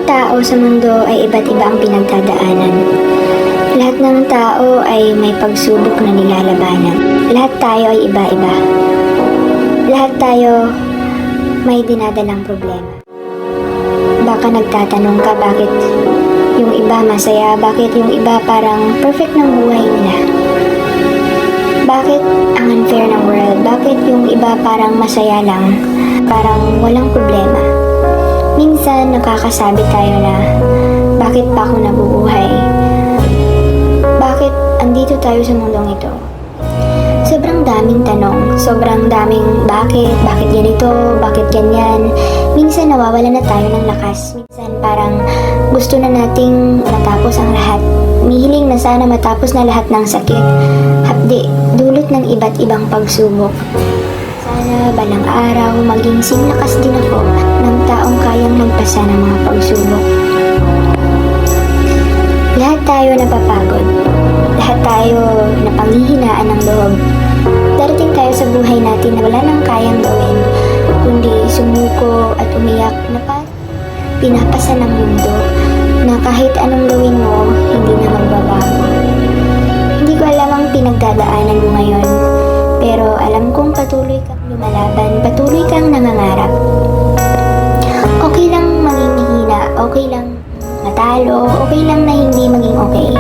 tao sa mundo ay iba't iba ang pinagdadaanan. Lahat ng tao ay may pagsubok na nilalabanan. Lahat tayo ay iba-iba. Lahat tayo may dinadalang problema. Baka nagtatanong ka bakit yung iba masaya, bakit yung iba parang perfect ng buhay nila. Bakit ang unfair ng world? Bakit yung iba parang masaya lang, parang walang problema? Minsan nakakasabi tayo na, bakit pa ako nabubuhay? Bakit andito tayo sa mundong ito? Sobrang daming tanong, sobrang daming bakit ganito, bakit ganyan. Minsan nawawala na tayo ng lakas. Minsan parang gusto na nating matapos ang lahat. Mihiling na sana matapos na lahat ng sakit. Hapdi, dulot ng iba't ibang pagsubok. Sana balang araw maging sinlakas din ako ng taong kayang magpasa ng mga pagsubok. Lahat tayo napapagod. Lahat tayo napanghihinaan ng loob. Darating tayo sa buhay natin na wala nang kayang gawin, kundi sumuko at umiyak na pinapasa ng mundo na kahit anong gawin mo, hindi na magbabago. Hindi ko alam ang pinagdadaanan mo ngayon, pero alam kong patuloy kang lumalaban, patuloy kang nangangarap. Okay lang maging mahina, okay lang matalo, okay lang na hindi maging okay.